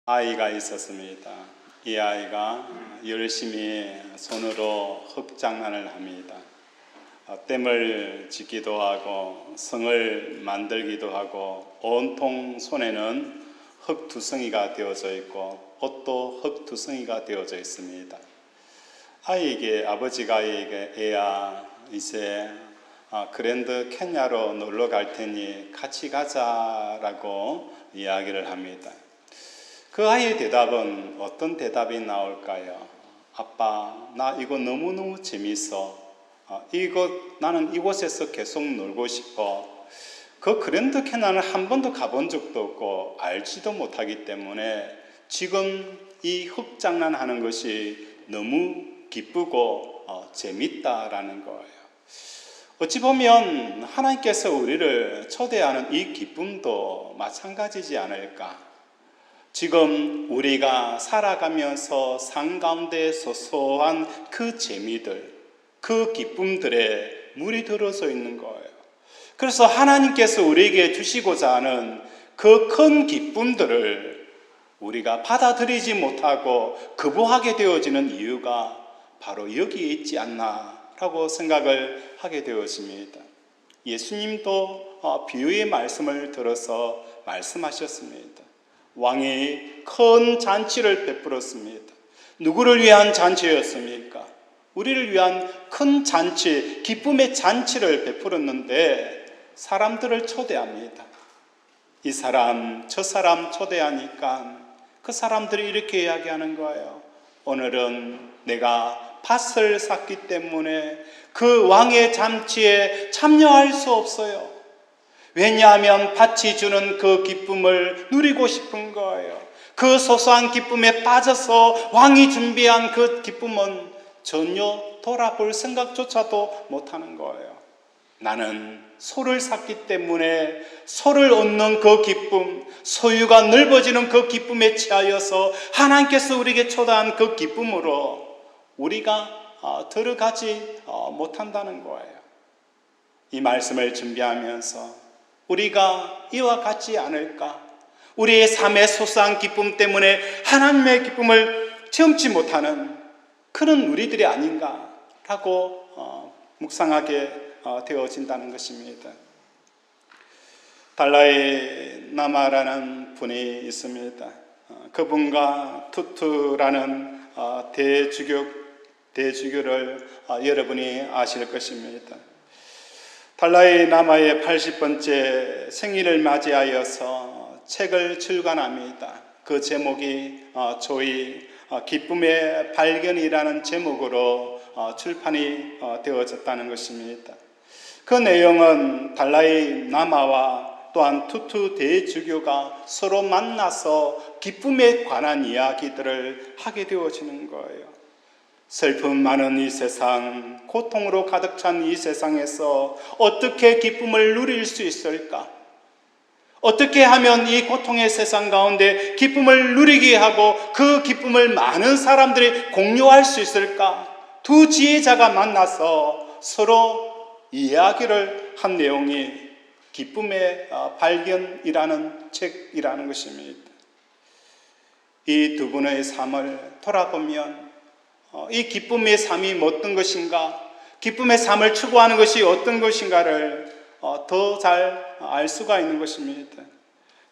아이가 있었습니다. 이 아이가 열심히 손으로 흙장난을 합니다. 댐을 짓기도 하고 성을 만들기도 하고 온통 손에는 흙투성이가 되어져 있고 옷도 흙투성이가 되어져 있습니다. 아버지가 아이에게 애야 이제 그랜드 캐냐로 놀러 갈 테니 같이 가자라고 이야기를 합니다. 그 아이의 대답은 어떤 대답이 나올까요? 아빠, 나 이거 너무너무 재밌어. 나는 이곳에서 계속 놀고 싶어. 그 그랜드 캐나는 한 번도 가본 적도 없고 알지도 못하기 때문에 지금 이 흙장난하는 것이 너무 기쁘고 재밌다라는 거예요. 어찌 보면 하나님께서 우리를 초대하는 이 기쁨도 마찬가지지 않을까? 지금 우리가 살아가면서 삶 가운데 소소한 그 재미들, 그 기쁨들에 물이 들어서 있는 거예요. 그래서 하나님께서 우리에게 주시고자 하는 그 큰 기쁨들을 우리가 받아들이지 못하고 거부하게 되어지는 이유가 바로 여기에 있지 않나라고 생각을 하게 되어집니다. 예수님도 비유의 말씀을 들어서 말씀하셨습니다. 왕이 큰 잔치를 베풀었습니다. 누구를 위한 잔치였습니까? 우리를 위한 큰 잔치, 기쁨의 잔치를 베풀었는데 사람들을 초대합니다. 이 사람, 저 사람 초대하니까 그 사람들이 이렇게 이야기하는 거예요. 오늘은 내가 밭을 샀기 때문에 그 왕의 잔치에 참여할 수 없어요. 왜냐하면 밭이 주는 그 기쁨을 누리고 싶은 거예요. 그 소소한 기쁨에 빠져서 왕이 준비한 그 기쁨은 전혀 돌아볼 생각조차도 못하는 거예요. 나는 소를 샀기 때문에 소를 얻는 그 기쁨, 소유가 넓어지는 그 기쁨에 취하여서 하나님께서 우리에게 초대한 그 기쁨으로 우리가 들어가지 못한다는 거예요. 이 말씀을 준비하면서 우리가 이와 같지 않을까? 우리의 삶의 소소한 기쁨 때문에 하나님의 기쁨을 체험치 못하는 그런 우리들이 아닌가라고 묵상하게 되어진다는 것입니다. 달라이 라마라는 분이 있습니다. 그분과 투투라는 대주교를 여러분이 아실 것입니다. 달라이 라마의 80번째 생일을 맞이하여서 책을 출간합니다. 그 제목이 조이 기쁨의 발견이라는 제목으로 출판이 되어졌다는 것입니다. 그 내용은 달라이 라마와 또한 투투 대주교가 서로 만나서 기쁨에 관한 이야기들을 하게 되어지는 거예요. 슬픔 많은 이 세상, 고통으로 가득 찬 이 세상에서 어떻게 기쁨을 누릴 수 있을까? 어떻게 하면 이 고통의 세상 가운데 기쁨을 누리게 하고 그 기쁨을 많은 사람들이 공유할 수 있을까? 두 지혜자가 만나서 서로 이야기를 한 내용이 기쁨의 발견이라는 책이라는 것입니다. 이 두 분의 삶을 돌아보면 이 기쁨의 삶이 어떤 것인가, 기쁨의 삶을 추구하는 것이 어떤 것인가를 더 잘 알 수가 있는 것입니다.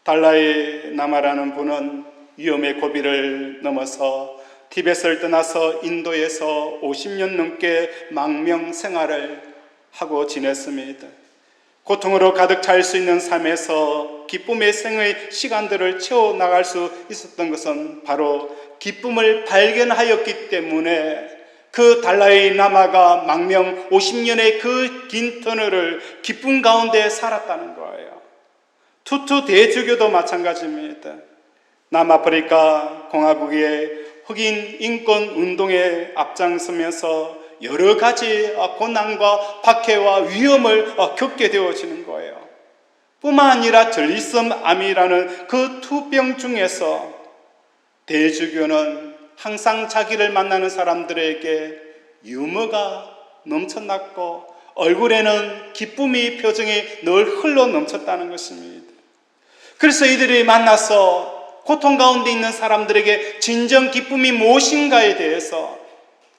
달라이 라마라는 분은 위험의 고비를 넘어서 티벳을 떠나서 인도에서 50년 넘게 망명 생활을 하고 지냈습니다. 고통으로 가득 찰 수 있는 삶에서 기쁨의 생의 시간들을 채워나갈 수 있었던 것은 바로 기쁨을 발견하였기 때문에 그 달라이 라마가 망명 50년의 그 긴 터널을 기쁨 가운데 살았다는 거예요. 투투 대주교도 마찬가지입니다. 남아프리카 공화국의 흑인 인권 운동에 앞장서면서 여러 가지 고난과 박해와 위험을 겪게 되어지는 거예요. 뿐만 아니라 전리섬암이라는 그 투병 중에서 대주교는 항상 자기를 만나는 사람들에게 유머가 넘쳐났고 얼굴에는 기쁨의 표정이 늘 흘러 넘쳤다는 것입니다. 그래서 이들이 만나서 고통 가운데 있는 사람들에게 진정 기쁨이 무엇인가에 대해서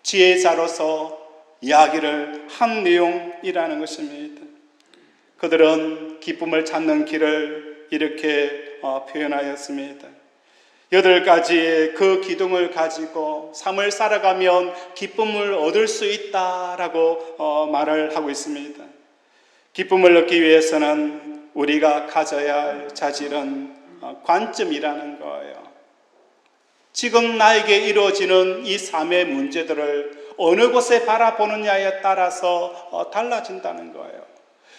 지혜자로서 이야기를 한 내용이라는 것입니다. 그들은 기쁨을 찾는 길을 이렇게 표현하였습니다. 8가지의 그 기둥을 가지고 삶을 살아가면 기쁨을 얻을 수 있다라고 말을 하고 있습니다. 기쁨을 얻기 위해서는 우리가 가져야 할 자질은 관점이라는 거예요. 지금 나에게 이루어지는 이 삶의 문제들을 어느 곳에 바라보느냐에 따라서 달라진다는 거예요.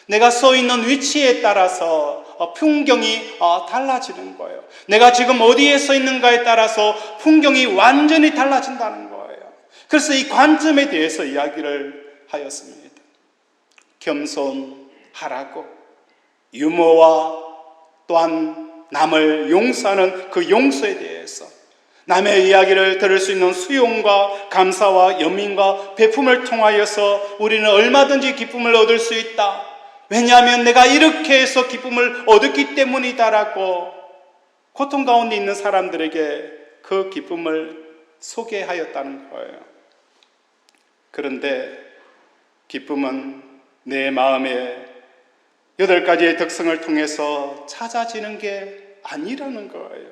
내가 서 있는 위치에 따라서 풍경이 달라지는 거예요. 내가 지금 어디에 서 있는가에 따라서 풍경이 완전히 달라진다는 거예요. 그래서 이 관점에 대해서 이야기를 하였습니다. 겸손하라고, 유머와 또한 남을 용서하는 그 용서에 대해서, 남의 이야기를 들을 수 있는 수용과 감사와 연민과 베품을 통하여서 우리는 얼마든지 기쁨을 얻을 수 있다. 왜냐하면 내가 이렇게 해서 기쁨을 얻었기 때문이다라고 고통 가운데 있는 사람들에게 그 기쁨을 소개하였다는 거예요. 그런데 기쁨은 내 마음의 8가지의 특성을 통해서 찾아지는 게 아니라는 거예요.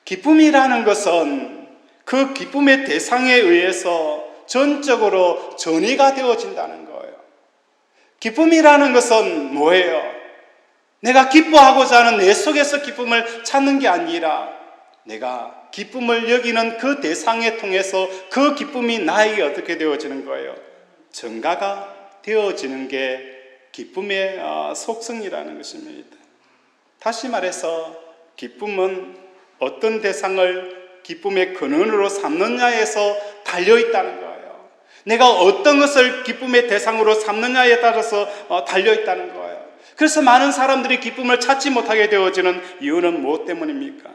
기쁨이라는 것은 그 기쁨의 대상에 의해서 전적으로 전이가 되어진다는 거예요. 기쁨이라는 것은 뭐예요? 내가 기뻐하고자 하는 내 속에서 기쁨을 찾는 게 아니라 내가 기쁨을 여기는 그 대상에 통해서 그 기쁨이 나에게 어떻게 되어지는 거예요? 전가가 되어지는 게 기쁨의 속성이라는 것입니다. 다시 말해서 기쁨은 어떤 대상을 기쁨의 근원으로 삼느냐에서 달려있다는 거예요. 내가 어떤 것을 기쁨의 대상으로 삼느냐에 따라서 달려있다는 거예요. 그래서 많은 사람들이 기쁨을 찾지 못하게 되어지는 이유는 무엇 때문입니까?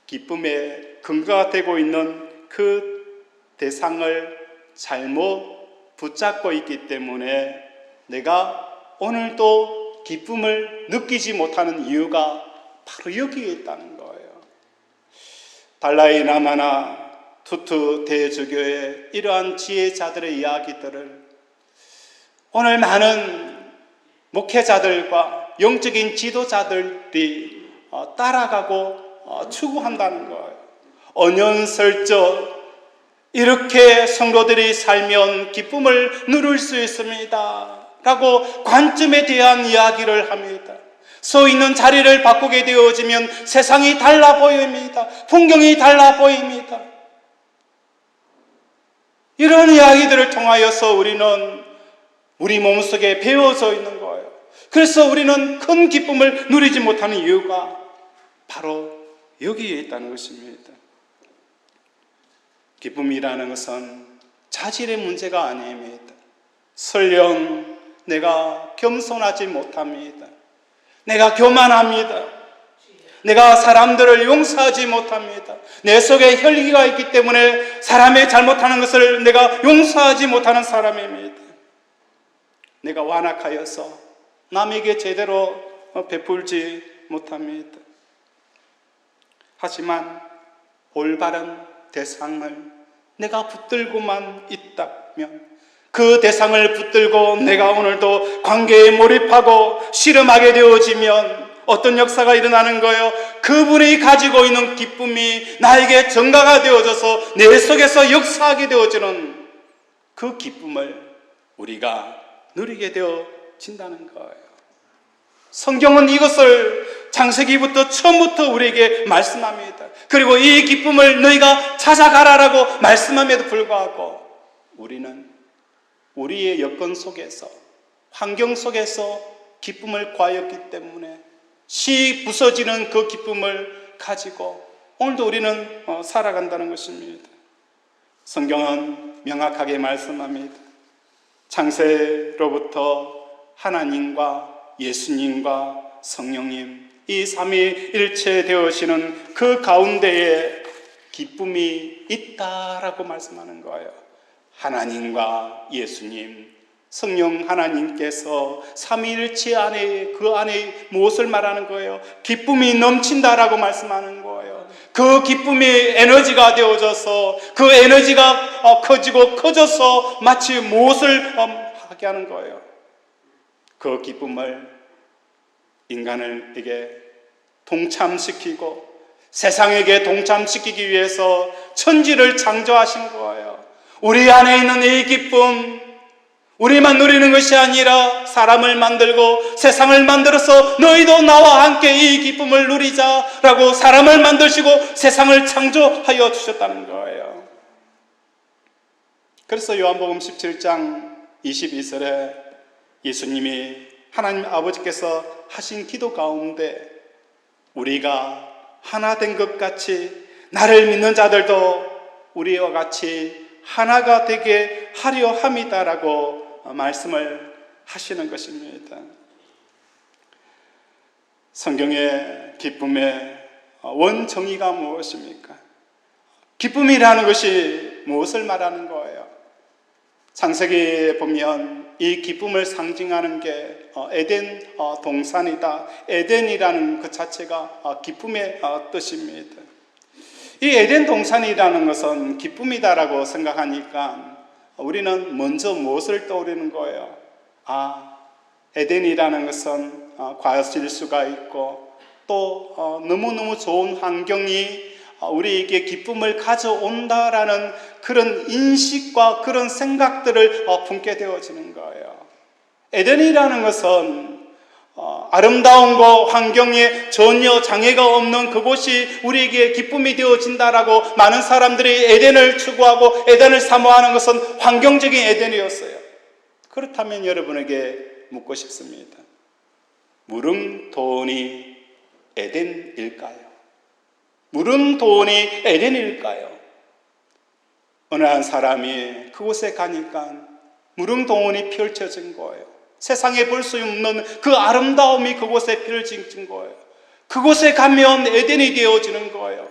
기쁨의 근거가 되고 있는 그 대상을 잘못 붙잡고 있기 때문에 내가 오늘도 기쁨을 느끼지 못하는 이유가 바로 여기에 있다는 거예요. 달라이 라마나 투트 대주교의 이러한 지혜자들의 이야기들을 오늘 많은 목회자들과 영적인 지도자들이 따라가고 추구한다는 거예요. 언연설적 이렇게 성도들이 살면 기쁨을 누릴 수 있습니다 라고 관점에 대한 이야기를 합니다. 서 있는 자리를 바꾸게 되어지면 세상이 달라 보입니다. 풍경이 달라 보입니다. 이런 이야기들을 통하여서 우리는 우리 몸속에 배어져 있는 거예요. 그래서 우리는 큰 기쁨을 누리지 못하는 이유가 바로 여기에 있다는 것입니다. 기쁨이라는 것은 자질의 문제가 아닙니다. 설령 내가 겸손하지 못합니다. 내가 교만합니다. 내가 사람들을 용서하지 못합니다. 내 속에 혈기가 있기 때문에 사람의 잘못하는 것을 내가 용서하지 못하는 사람입니다. 내가 완악하여서 남에게 제대로 베풀지 못합니다. 하지만 올바른 대상을 내가 붙들고만 있다면, 그 대상을 붙들고 내가 오늘도 관계에 몰입하고 씨름하게 되어지면 어떤 역사가 일어나는 거예요? 그분이 가지고 있는 기쁨이 나에게 전가가 되어져서 내 속에서 역사하게 되어지는 그 기쁨을 우리가 누리게 되어진다는 거예요. 성경은 이것을 창세기부터 처음부터 우리에게 말씀합니다. 그리고 이 기쁨을 너희가 찾아가라라고 말씀함에도 불구하고 우리는 우리의 여건 속에서, 환경 속에서 기쁨을 구하였기 때문에 시 부서지는 그 기쁨을 가지고 오늘도 우리는 살아간다는 것입니다. 성경은 명확하게 말씀합니다. 창세로부터 하나님과 예수님과 성령님, 이 삼위일체 되어지는 그 가운데에 기쁨이 있다라고 말씀하는 거예요. 하나님과 예수님, 성령 하나님께서 삼위일체 안에 그 안에 무엇을 말하는 거예요? 기쁨이 넘친다라고 말씀하는 거예요. 그 기쁨이 에너지가 되어져서 그 에너지가 커지고 커져서 마치 무엇을 하게 하는 거예요. 그 기쁨을 인간에게 동참시키고 세상에게 동참시키기 위해서 천지를 창조하신 거예요. 우리 안에 있는 이 기쁨, 우리만 누리는 것이 아니라 사람을 만들고 세상을 만들어서 너희도 나와 함께 이 기쁨을 누리자라고 사람을 만드시고 세상을 창조하여 주셨다는 거예요. 그래서 요한복음 17장 22절에 예수님이 하나님 아버지께서 하신 기도 가운데 우리가 하나 된 것 같이 나를 믿는 자들도 우리와 같이 하나가 되게 하려 함이다라고 말씀을 하시는 것입니다. 성경의 기쁨의 원정의가 무엇입니까? 기쁨이라는 것이 무엇을 말하는 거예요? 창세기에 보면 이 기쁨을 상징하는 게 에덴 동산이다. 에덴이라는 그 자체가 기쁨의 뜻입니다. 이 에덴 동산이라는 것은 기쁨이다라고 생각하니까 우리는 먼저 무엇을 떠오르는 거예요? 에덴이라는 것은 과실수가 있고 또 너무너무 좋은 환경이 우리에게 기쁨을 가져온다라는 그런 인식과 그런 생각들을 품게 되어지는 거예요. 에덴이라는 것은 아름다운 것, 환경에 전혀 장애가 없는 그곳이 우리에게 기쁨이 되어진다라고 많은 사람들이 에덴을 추구하고 에덴을 사모하는 것은 환경적인 에덴이었어요. 그렇다면 여러분에게 묻고 싶습니다. 무릉도원이 에덴일까요? 무릉도원이 에덴일까요? 어느 한 사람이 그곳에 가니까 무릉도원이 펼쳐진 거예요. 세상에 볼 수 없는 그 아름다움이 그곳에 펼쳐진 거예요. 그곳에 가면 에덴이 되어지는 거예요.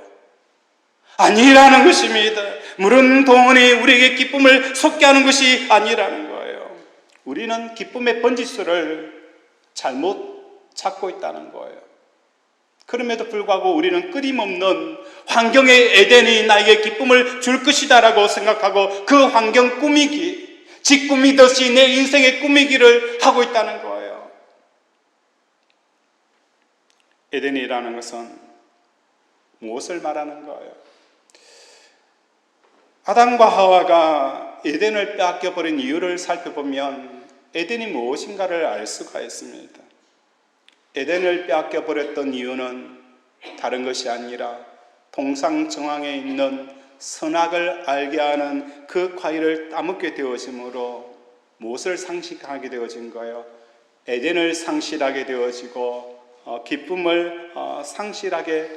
아니라는 것입니다. 무릉도원이 우리에게 기쁨을 솟게 하는 것이 아니라는 거예요. 우리는 기쁨의 번지수를 잘못 찾고 있다는 거예요. 그럼에도 불구하고 우리는 끊임없는 환경의 에덴이 나에게 기쁨을 줄 것이다라고 생각하고 그 환경 꾸미기, 지 꾸미듯이 내 인생의 꾸미기를 하고 있다는 거예요. 에덴이라는 것은 무엇을 말하는 거예요? 아담과 하와가 에덴을 빼앗겨버린 이유를 살펴보면 에덴이 무엇인가를 알 수가 있습니다. 에덴을 빼앗겨버렸던 이유는 다른 것이 아니라 동상 정황에 있는 선악을 알게 하는 그 과일을 따먹게 되어짐으로 무엇을 상실하게 되어진 거예요? 에덴을 상실하게 되어지고 기쁨을 상실하게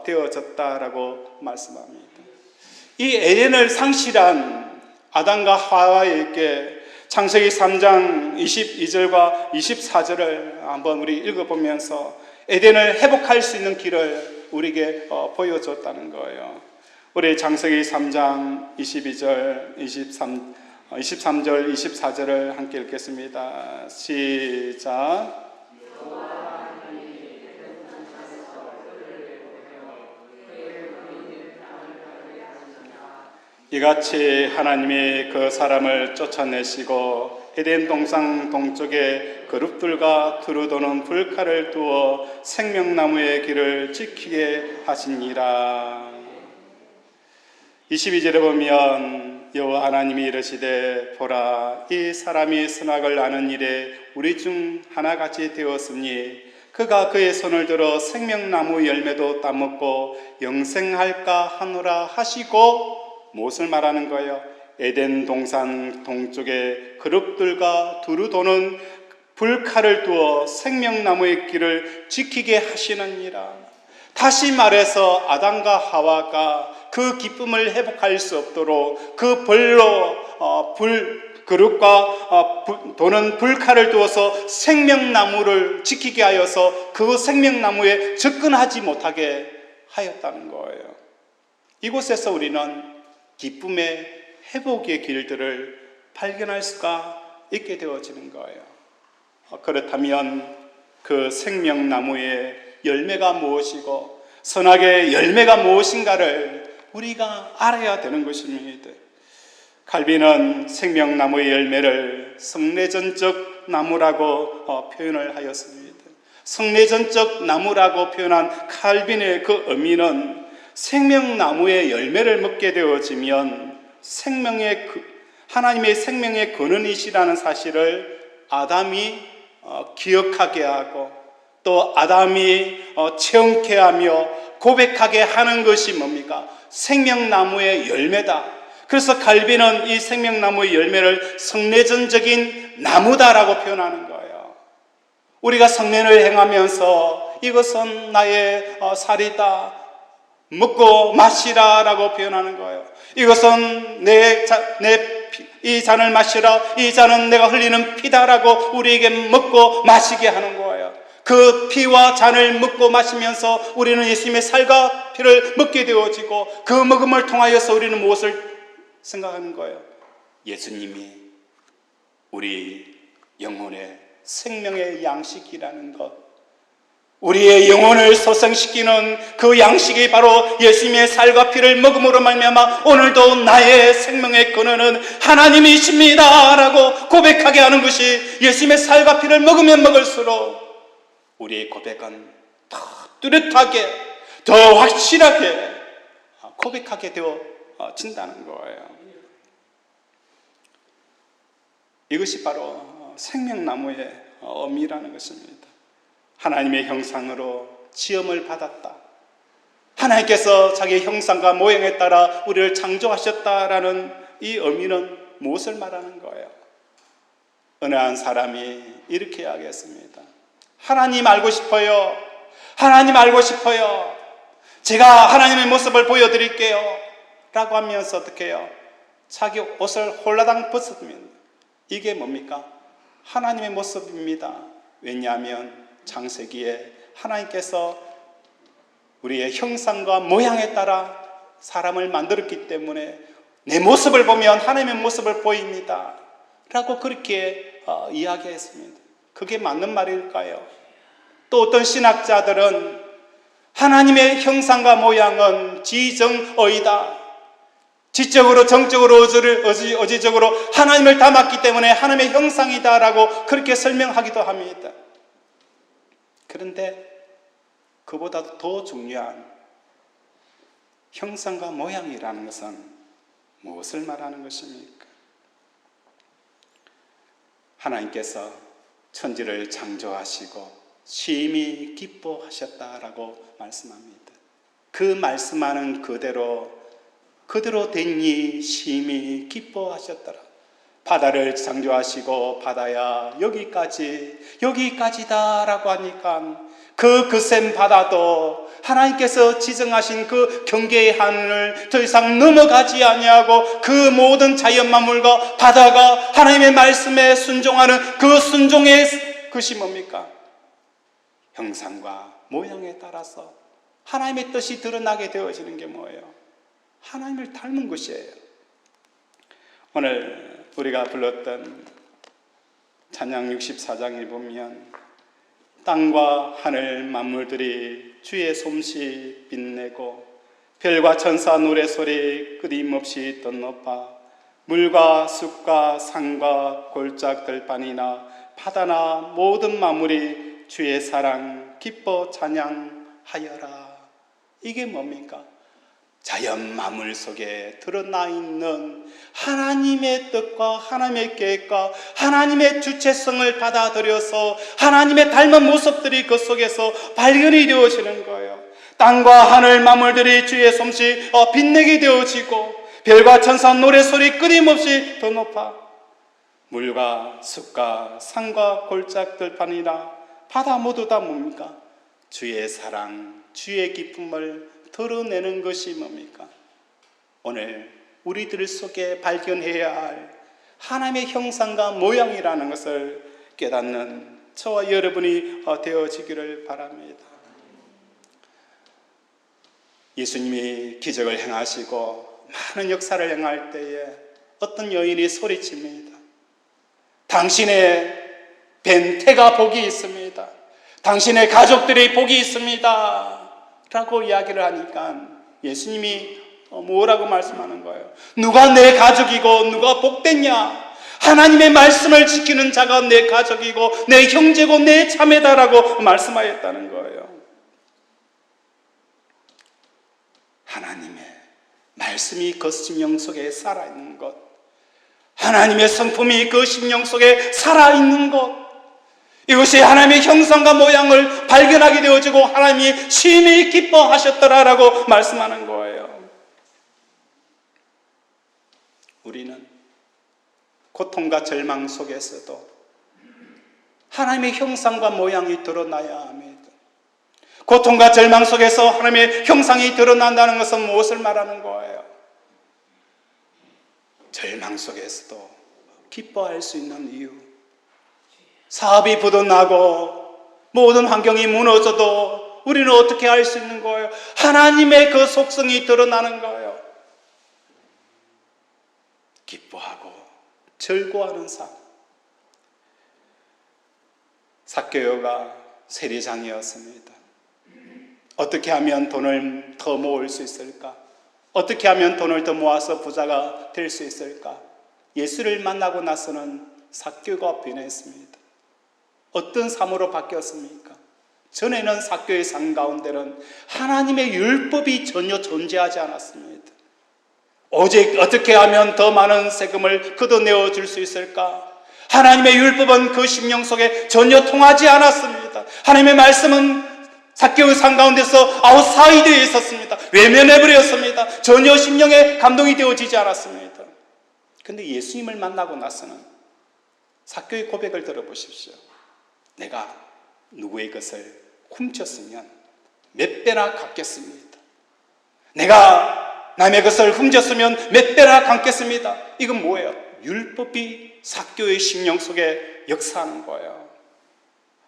되어졌다라고 말씀합니다. 이 에덴을 상실한 아담과 하와에게 창세기 3장 22절과 24절을 한번 우리 읽어보면서 에덴을 회복할 수 있는 길을 우리에게 보여줬다는 거예요. 우리 창세기 3장 22절, 23절, 24절을 함께 읽겠습니다. 시작. 이같이 하나님이 그 사람을 쫓아내시고 에덴 동산 동쪽에 그룹들과 두루 도는 불칼을 두어 생명나무의 길을 지키게 하시니라. 22절에 보면 여호와 하나님이 이르시되 보라 이 사람이 선악을 아는 일에 우리 중 하나같이 되었으니 그가 그의 손을 들어 생명나무 열매도 따먹고 영생할까 하노라 하시고 무엇을 말하는 거예요? 에덴 동산 동쪽에 그룹들과 두루 도는 불칼을 두어 생명나무의 길을 지키게 하시느니라. 다시 말해서 아담과 하와가 그 기쁨을 회복할 수 없도록 그 벌로 그룹과 도는 불칼을 두어서 생명나무를 지키게 하여서 그 생명나무에 접근하지 못하게 하였다는 거예요. 이곳에서 우리는 기쁨의 회복의 길들을 발견할 수가 있게 되어지는 거예요. 그렇다면 그 생명나무의 열매가 무엇이고 선악의 열매가 무엇인가를 우리가 알아야 되는 것입니다. 칼빈은 생명나무의 열매를 성례전적 나무라고 표현을 하였습니다. 성례전적 나무라고 표현한 칼빈의 그 의미는 생명나무의 열매를 먹게 되어지면 하나님의 생명의 근원이시라는 사실을 아담이 기억하게 하고 또 아담이 체험케 하며 고백하게 하는 것이 뭡니까? 생명나무의 열매다. 그래서 칼빈은 이 생명나무의 열매를 성례전적인 나무다라고 표현하는 거예요. 우리가 성례를 행하면서 이것은 나의 살이다, 먹고 마시라라고 표현하는 거예요. 이것은 이 잔을 마시라, 이 잔은 내가 흘리는 피다라고 우리에게 먹고 마시게 하는 거예요. 그 피와 잔을 먹고 마시면서 우리는 예수님의 살과 피를 먹게 되어지고 그 먹음을 통하여서 우리는 무엇을 생각하는 거예요? 예수님이 우리 영혼의 생명의 양식이라는 것, 우리의 영혼을 소생시키는 그 양식이 바로 예수님의 살과 피를 먹음으로 말미암아 오늘도 나의 생명의 근원은 하나님이십니다 라고 고백하게 하는 것이, 예수님의 살과 피를 먹으면 먹을수록 우리의 고백은 더 뚜렷하게, 더 확실하게 고백하게 되어진다는 거예요. 이것이 바로 생명나무의 의미라는 것입니다. 하나님의 형상으로 지음을 받았다. 하나님께서 자기의 형상과 모양에 따라 우리를 창조하셨다라는 이 의미는 무엇을 말하는 거예요? 어느 한 사람이 이렇게 이야기했습니다. 하나님 알고 싶어요. 하나님 알고 싶어요. 제가 하나님의 모습을 보여드릴게요 라고 하면서 어떻게 해요? 자기 옷을 홀라당 벗습니다. 이게 뭡니까? 하나님의 모습입니다. 왜냐하면 창세기에 하나님께서 우리의 형상과 모양에 따라 사람을 만들었기 때문에 내 모습을 보면 하나님의 모습을 보입니다 라고 그렇게 이야기했습니다. 그게 맞는 말일까요? 또 어떤 신학자들은 하나님의 형상과 모양은 지정의다, 지적으로, 정적으로, 어지적으로 하나님을 닮았기 때문에 하나님의 형상이다라고 그렇게 설명하기도 합니다. 그런데 그보다 더 중요한 형상과 모양이라는 것은 무엇을 말하는 것입니까? 하나님께서 천지를 창조하시고 심히 기뻐하셨다라고 말씀합니다. 그 말씀하는 그대로 되니 심히 기뻐하셨더라. 바다를 창조하시고 바다야 여기까지다 라고 하니까 그 거센 바다도 하나님께서 지정하신 그 경계의 하늘을 더 이상 넘어가지 아니하고 그 모든 자연 만물과 바다가 하나님의 말씀에 순종하는 그 순종의 것이 뭡니까? 형상과 모양에 따라서 하나님의 뜻이 드러나게 되어지는 게 뭐예요? 하나님을 닮은 것이에요. 오늘 우리가 불렀던 찬양 64장에 보면 땅과 하늘 만물들이 주의 솜씨 빛내고 별과 천사 노래소리 끊임없이 떠높아 물과 숲과 산과 골짝 들판이나 바다나 모든 만물이 주의 사랑 기뻐 찬양하여라. 이게 뭡니까? 자연 만물 속에 드러나 있는 하나님의 뜻과 하나님의 계획과 하나님의 주체성을 받아들여서 하나님의 닮은 모습들이 그 속에서 발견이 되어지는 거예요. 땅과 하늘 만물들이 주의 솜씨 빛내게 되어지고 별과 천사 노래소리 끊임없이 더 높아 물과 숲과 산과 골짝 들판이나 바다 모두 다 뭡니까? 주의 사랑, 주의 기쁨을 드러내는 것이 뭡니까? 오늘 우리들 속에 발견해야 할 하나님의 형상과 모양이라는 것을 깨닫는 저와 여러분이 되어지기를 바랍니다. 예수님이 기적을 행하시고 많은 역사를 행할 때에 어떤 여인이 소리칩니다. 당신의 벤 태가 복이 있습니다. 당신의 가족들이 복이 있습니다. 라고 이야기를 하니까 예수님이 뭐라고 말씀하는 거예요? 누가 내 가족이고 누가 복됐냐? 하나님의 말씀을 지키는 자가 내 가족이고 내 형제고 내 자매다라고 말씀하였다는 거예요. 하나님의 말씀이 그 심령 속에 살아있는 것, 하나님의 성품이 그 심령 속에 살아있는 것, 이것이 하나님의 형상과 모양을 발견하게 되어지고 하나님이 심히 기뻐하셨더라라고 말씀하는 거예요. 우리는 고통과 절망 속에서도 하나님의 형상과 모양이 드러나야 합니다. 고통과 절망 속에서 하나님의 형상이 드러난다는 것은 무엇을 말하는 거예요? 절망 속에서도 기뻐할 수 있는 이유, 사업이 부도나고 모든 환경이 무너져도 우리는 어떻게 할 수 있는 거예요? 하나님의 그 속성이 드러나는 거예요. 기뻐하고 즐거워하는 삶. 삭개오가 세리장이었습니다. 어떻게 하면 돈을 더 모을 수 있을까? 어떻게 하면 돈을 더 모아서 부자가 될 수 있을까? 예수를 만나고 나서는 삭개오가 변했습니다. 어떤 삶으로 바뀌었습니까? 전에는 삭개오의 삶 가운데는 하나님의 율법이 전혀 존재하지 않았습니다. 오직 어떻게 하면 더 많은 세금을 걷어내어 줄 수 있을까? 하나님의 율법은 그 심령 속에 전혀 통하지 않았습니다. 하나님의 말씀은 삭개오의 삶 가운데서 아웃사이드에 있었습니다. 외면해버렸습니다. 전혀 심령에 감동이 되어지지 않았습니다. 그런데 예수님을 만나고 나서는 삭개오의 고백을 들어보십시오. 내가 누구의 것을 훔쳤으면 몇 배나 갚겠습니다. 내가 남의 것을 훔쳤으면 몇 배나 갚겠습니다. 이건 뭐예요? 율법이 삭개오의 심령 속에 역사하는 거예요.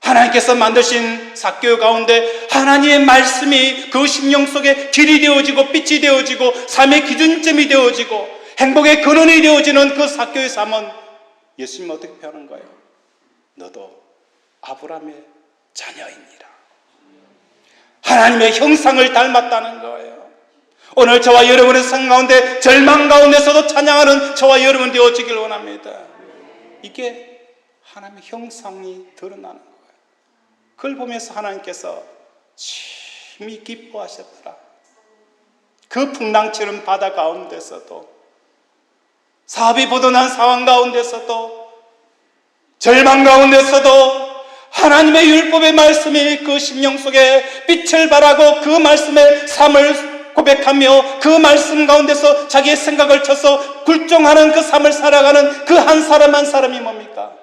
하나님께서 만드신 삭개오 가운데 하나님의 말씀이 그 심령 속에 길이 되어지고 빛이 되어지고 삶의 기준점이 되어지고 행복의 근원이 되어지는 그 삭개오의 삶은 예수님은 어떻게 표현한 거예요? 너도 아브라함의 자녀이니라. 하나님의 형상을 닮았다는 거예요. 오늘 저와 여러분의 삶 가운데 절망 가운데서도 찬양하는 저와 여러분 되어지길 원합니다. 이게 하나님의 형상이 드러나는 거예요. 그걸 보면서 하나님께서 심히 기뻐하셨더라. 그 풍랑치는 바다 가운데서도, 사업이 부도난 상황 가운데서도, 절망 가운데서도 하나님의 율법의 말씀이 그 심령 속에 빛을 발하고 그 말씀의 삶을 고백하며 그 말씀 가운데서 자기의 생각을 쳐서 굴종하는 그 삶을 살아가는 그 한 사람 한 사람이 뭡니까?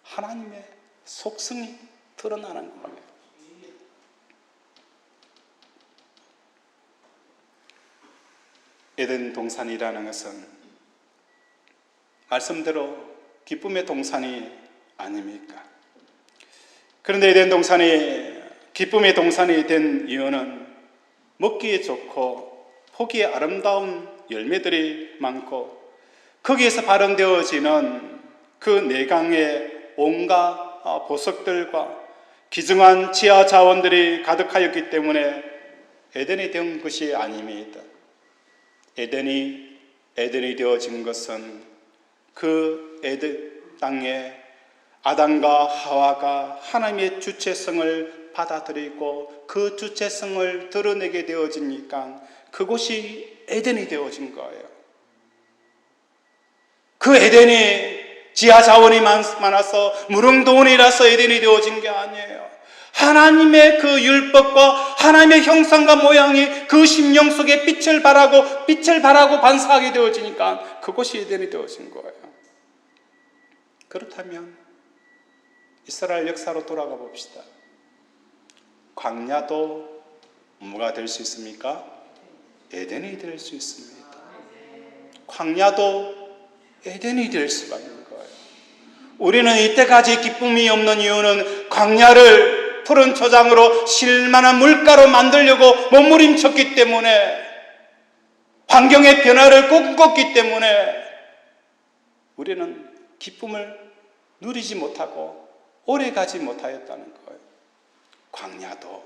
하나님의 속성이 드러나는 거예요. 에덴 동산이라는 것은 말씀대로 기쁨의 동산이 아닙니까? 그런데 에덴 동산이 기쁨의 동산이 된 이유는 먹기에 좋고 보기에 아름다운 열매들이 많고 거기에서 발현되어지는 그 내강의 온갖 보석들과 귀중한 지하 자원들이 가득하였기 때문에 에덴이 된 것이 아닙니다. 에덴이 되어진 것은 그 에덴 땅에 아담과 하와가 하나님의 주체성을 받아들이고 그 주체성을 드러내게 되어지니까 그곳이 에덴이 되어진 거예요. 그 에덴이 지하 자원이 많아서 무릉도원이라서 에덴이 되어진 게 아니에요. 하나님의 그 율법과 하나님의 형상과 모양이 그 심령 속에 빛을 발하고 반사하게 되어지니까 그곳이 에덴이 되어진 거예요. 그렇다면 이스라엘 역사로 돌아가 봅시다. 광야도 뭐가 될 수 있습니까? 에덴이 될 수 있습니다. 광야도 에덴이 될 수가 있는 거예요. 우리는 이때까지 기쁨이 없는 이유는 광야를 푸른 초장으로 실만한 물가로 만들려고 몸부림쳤기 때문에, 환경의 변화를 꿈꿨기 때문에 우리는 기쁨을 누리지 못하고 오래 가지 못하였다는 거예요. 광야도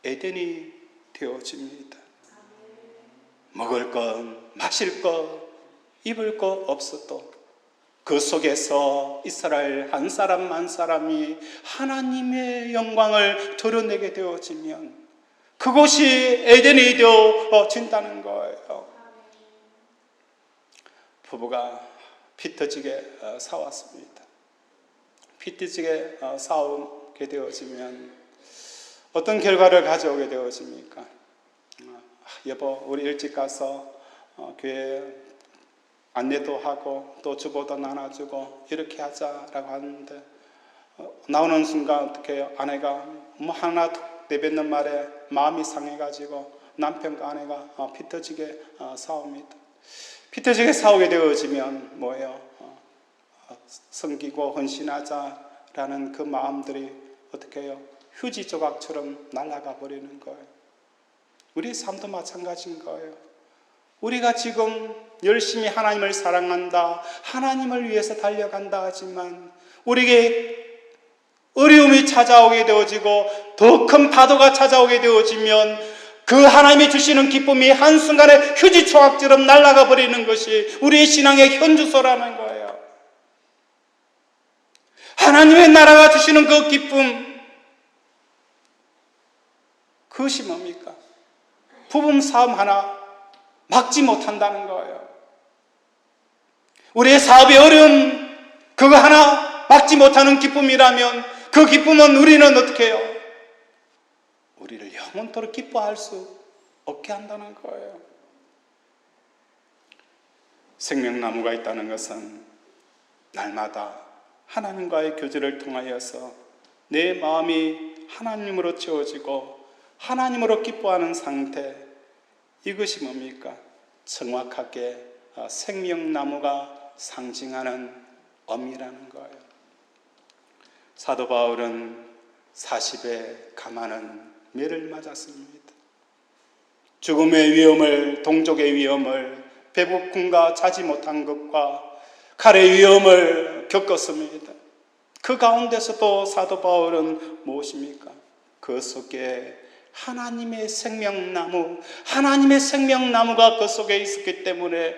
에덴이 되어집니다. 먹을 것, 마실 것, 입을 것 없어도 그 속에서 이스라엘 한 사람 한 사람이 하나님의 영광을 드러내게 되어지면 그곳이 에덴이 되어진다는 거예요. 부부가 피터지게 사왔습니다. 피터지게 싸우게 되어지면 어떤 결과를 가져오게 되어집니까? 여보, 우리 일찍 가서 교회 안내도 하고 또 주보도 나눠주고 이렇게 하자라고 하는데 나오는 순간 어떻게 해요? 아내가 뭐 하나 내뱉는 말에 마음이 상해가지고 남편과 아내가 피터지게 싸웁니다. 피터지게 싸우게 되어지면 뭐예요? 섬기고 헌신하자라는 그 마음들이 어떻게 해요? 휴지 조각처럼 날아가 버리는 거예요. 우리 삶도 마찬가지인 거예요. 우리가 지금 열심히 하나님을 사랑한다, 하나님을 위해서 달려간다 하지만 우리에게 어려움이 찾아오게 되어지고 더 큰 파도가 찾아오게 되어지면 그 하나님이 주시는 기쁨이 한순간에 휴지 조각처럼 날아가 버리는 것이 우리의 신앙의 현주소라는 거예요. 하나님의 나라가 주시는 그 기쁨, 그것이 뭡니까? 부부 싸움 하나 막지 못한다는 거예요. 우리의 사업의 어려움, 그거 하나 막지 못하는 기쁨이라면 그 기쁨은 우리는 어떻게 해요? 우리를 영원토록 기뻐할 수 없게 한다는 거예요. 생명나무가 있다는 것은 날마다 하나님과의 교제를 통하여서 내 마음이 하나님으로 채워지고 하나님으로 기뻐하는 상태, 이것이 뭡니까? 정확하게 생명나무가 상징하는 의미라는 거예요. 사도 바울은 40에 감하는 매를 맞았습니다. 죽음의 위험을, 동족의 위험을, 배고픔과 자지 못한 것과 칼의 위험을 겪었습니다. 그 가운데서도 사도 바울은 무엇입니까? 그 속에 하나님의 생명나무, 하나님의 생명나무가 그 속에 있었기 때문에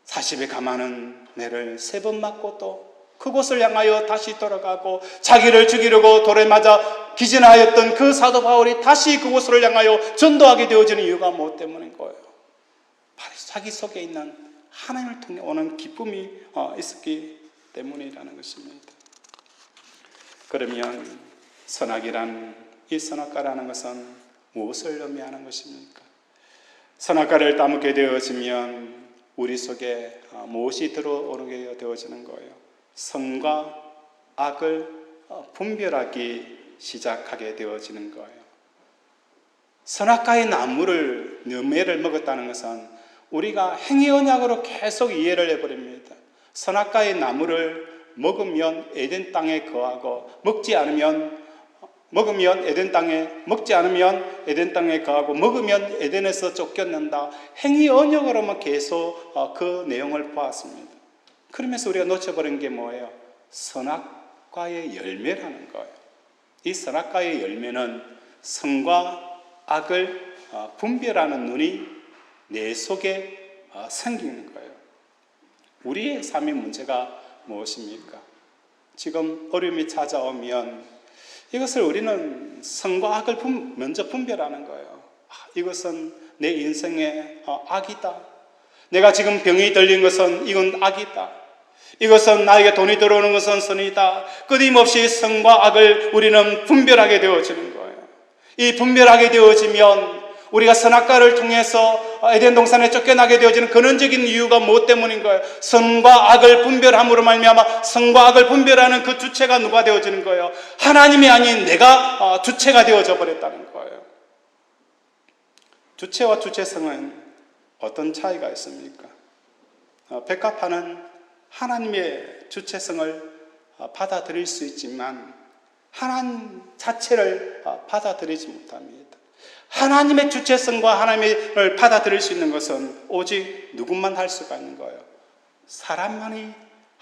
40에 감하는 매를 3번 맞고 또 그곳을 향하여 다시 돌아가고 자기를 죽이려고 돌에 맞아 기진하였던 그 사도 바울이 다시 그곳을 향하여 전도하게 되어지는 이유가 무엇 때문인 거예요? 바로 자기 속에 있는 하나님을 통해 오는 기쁨이 있었기 때문이라는 것입니다. 그러면 선악이란, 이 선악과라는 것은 무엇을 의미하는 것입니까? 선악과를 따먹게 되어지면 우리 속에 무엇이 들어오게 되어지는 거예요? 선과 악을 분별하기 시작하게 되어지는 거예요. 선악과의 나무를, 열매를 먹었다는 것은 우리가 행위 언약으로 계속 이해를 해버립니다. 선악과의 나무를 먹으면 에덴 땅에 거하고 먹지 않으면 에덴 땅에, 먹지 않으면 에덴 땅에 거하고 먹으면 에덴에서 쫓겨난다. 행위 언약으로만 계속 그 내용을 보았습니다. 그러면서 우리가 놓쳐버린 게 뭐예요? 선악과의 열매라는 거예요. 이 선악과의 열매는 선과 악을 분별하는 눈이 내 속에 생기는 거예요. 우리의 삶의 문제가 무엇입니까? 지금 어려움이 찾아오면 이것을 우리는 선과 악을 먼저 분별하는 거예요. 이것은 내 인생의 악이다. 내가 지금 병이 들린 것은 이건 악이다. 이것은 나에게 돈이 들어오는 것은 선이다. 끊임없이 선과 악을 우리는 분별하게 되어지는 거예요. 이 분별하게 되어지면 우리가 선악과를 통해서 에덴 동산에 쫓겨나게 되어지는 근원적인 이유가 무엇 때문인 거예요? 선과 악을 분별함으로 말미암아 선과 악을 분별하는 그 주체가 누가 되어지는 거예요? 하나님이 아닌 내가 주체가 되어져 버렸다는 거예요. 주체와 주체성은 어떤 차이가 있습니까? 백합화는 하나님의 주체성을 받아들일 수 있지만 하나님 자체를 받아들이지 못합니다. 하나님의 주체성과 하나님을 받아들일 수 있는 것은 오직 누구만 할 수가 있는 거예요. 사람만이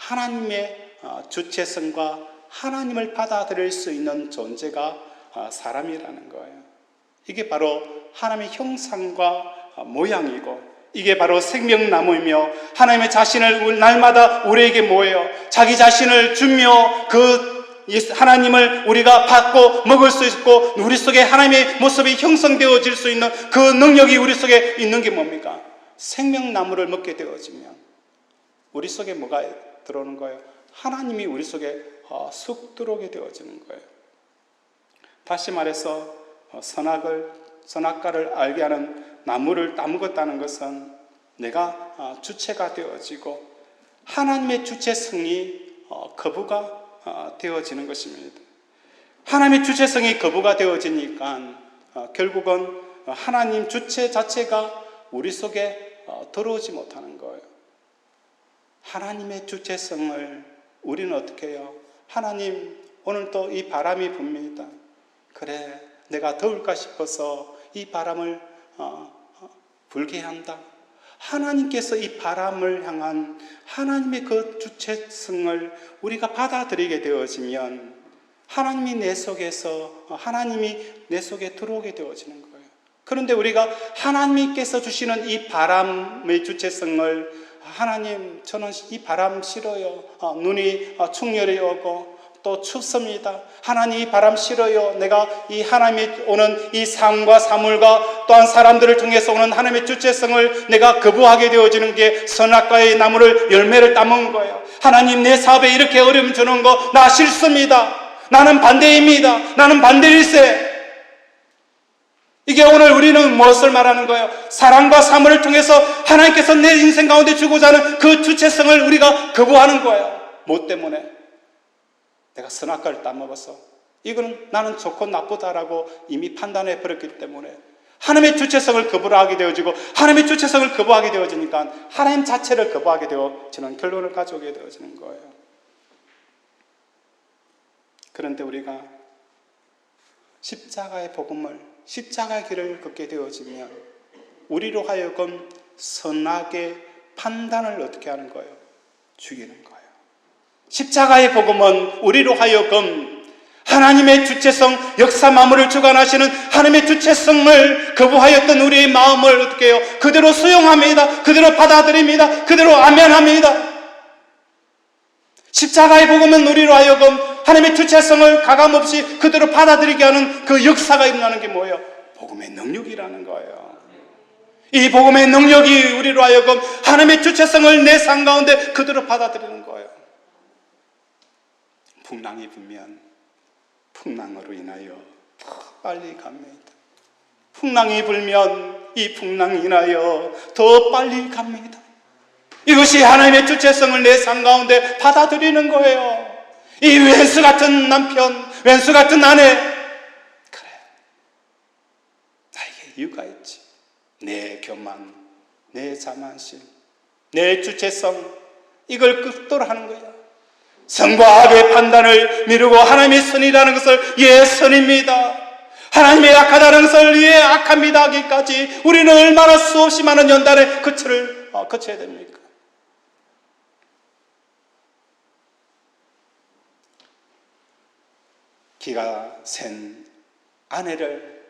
하나님의 주체성과 하나님을 받아들일 수 있는 존재가 사람이라는 거예요. 이게 바로 하나님의 형상과 모양이고, 이게 바로 생명나무이며, 하나님의 자신을 날마다 우리에게 모여 자기 자신을 주며 그 하나님을 우리가 받고 먹을 수 있고, 우리 속에 하나님의 모습이 형성되어질 수 있는 그 능력이 우리 속에 있는 게 뭡니까? 생명나무를 먹게 되어지면 우리 속에 뭐가 들어오는 거예요? 하나님이 우리 속에 쑥 들어오게 되어지는 거예요. 다시 말해서 선악과를 알게 하는 나무를 따먹었다는 것은 내가 주체가 되어지고 하나님의 주체성이 거부가 되어지는 것입니다. 하나님의 주체성이 거부가 되어지니까 결국은 하나님 주체 자체가 우리 속에 들어오지 못하는 거예요. 하나님의 주체성을 우리는 어떻게 해요? 하나님, 오늘 또 이 바람이 붑니다. 그래, 내가 더울까 싶어서 이 바람을 불게 한다. 하나님께서 이 바람을 향한 하나님의 그 주체성을 우리가 받아들이게 되어지면 하나님이 내 속에 들어오게 되어지는 거예요. 그런데 우리가 하나님께서 주시는 이 바람의 주체성을, 하나님, 저는 이 바람 싫어요. 눈이 충혈이 오고 또 춥습니다. 하나님, 이 바람 싫어요. 내가 이 하나님이 오는 이 삶과 사물과 또한 사람들을 통해서 오는 하나님의 주체성을 내가 거부하게 되어지는 게 선악과의 나무를 열매를 따먹은 거예요. 하나님, 내 사업에 이렇게 어려움 주는 거 나 싫습니다. 나는 반대입니다. 나는 반대일세. 이게 오늘 우리는 무엇을 말하는 거예요? 사랑과 사물을 통해서 하나님께서 내 인생 가운데 주고자 하는 그 주체성을 우리가 거부하는 거예요. 뭐 때문에? 내가 선악과를 따먹어서 이거는 나는 좋고 나쁘다라고 이미 판단해 버렸기 때문에 하나님의 주체성을 거부하게 되어지고, 하나님의 주체성을 거부하게 되어지니까 하나님 자체를 거부하게 되어지는 결론을 가져오게 되어지는 거예요. 그런데 우리가 십자가의 복음을, 십자가의 길을 걷게 되어지면 우리로 하여금 선악의 판단을 어떻게 하는 거예요? 죽이는 거예요. 십자가의 복음은 우리로 하여금 하나님의 주체성, 역사 만물을 주관하시는 하나님의 주체성을 거부하였던 우리의 마음을 어떻게 해요? 그대로 수용합니다. 그대로 받아들입니다. 그대로 아멘합니다. 십자가의 복음은 우리로 하여금 하나님의 주체성을 가감없이 그대로 받아들이게 하는 그 역사가 일어나는 게 뭐예요? 복음의 능력이라는 거예요. 이 복음의 능력이 우리로 하여금 하나님의 주체성을 내 삶 가운데 그대로 받아들이는 거예요. 풍랑이 불면 풍랑으로 인하여 더 빨리 갑니다. 풍랑이 불면 이 풍랑이 인하여 더 빨리 갑니다. 이것이 하나님의 주체성을 내 삶 가운데 받아들이는 거예요. 이 왼수 같은 남편, 왼수 같은 아내, 그래, 나에게 이유가 있지. 내 교만, 내 자만심, 내 주체성, 이걸 극도로 하는 거야. 선과 악의 판단을 미루고 하나님의 선이라는 것을 예 선입니다, 하나님의 악하다는 것을 예 악합니다 하기까지 우리는 얼마나 수없이 많은 연단의 거처를 거쳐야 됩니까? 기가 센 아내를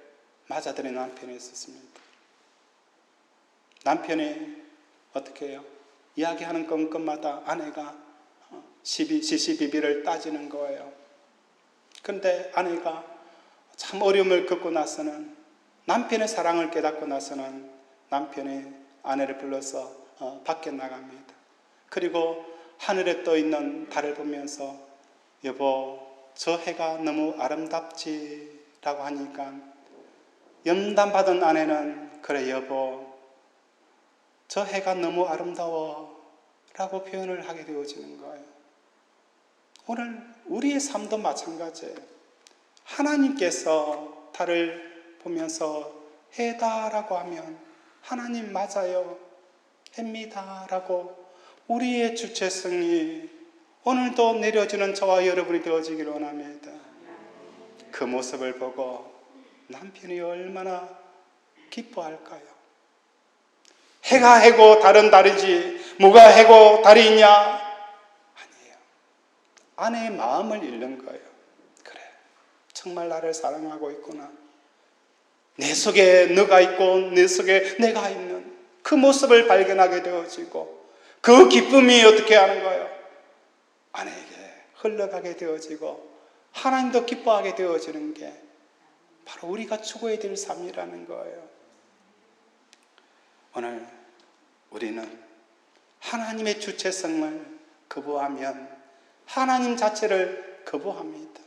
맞아들인 남편이 있었습니다. 남편이 어떻게 해요? 이야기하는 건건마다 아내가 시시비비를 따지는 거예요. 그런데 아내가 참 어려움을 겪고 나서는, 남편의 사랑을 깨닫고 나서는 남편이 아내를 불러서 밖에 나갑니다. 그리고 하늘에 떠 있는 달을 보면서 여보, 저 해가 너무 아름답지 라고 하니까 염담받은 아내는 그래 여보, 저 해가 너무 아름다워 라고 표현을 하게 되어지는 거예요. 오늘 우리의 삶도 마찬가지예요. 하나님께서 달을 보면서 해다라고 하면 하나님 맞아요, 해입니다 라고 우리의 주체성이 오늘도 내려지는 저와 여러분이 되어지기를 원합니다. 그 모습을 보고 남편이 얼마나 기뻐할까요? 해가 해고 달은 다르지 뭐가 해고 달이 있냐? 아니, 아내의 마음을 읽는 거예요. 그래, 정말 나를 사랑하고 있구나. 내 속에 너가 있고 내 속에 내가 있는 그 모습을 발견하게 되어지고, 그 기쁨이 어떻게 하는 거예요? 아내에게 흘러가게 되어지고 하나님도 기뻐하게 되어지는 게 바로 우리가 추구해야 될 삶이라는 거예요. 오늘 우리는 하나님의 주체성을 거부하면 하나님 자체를 거부합니다.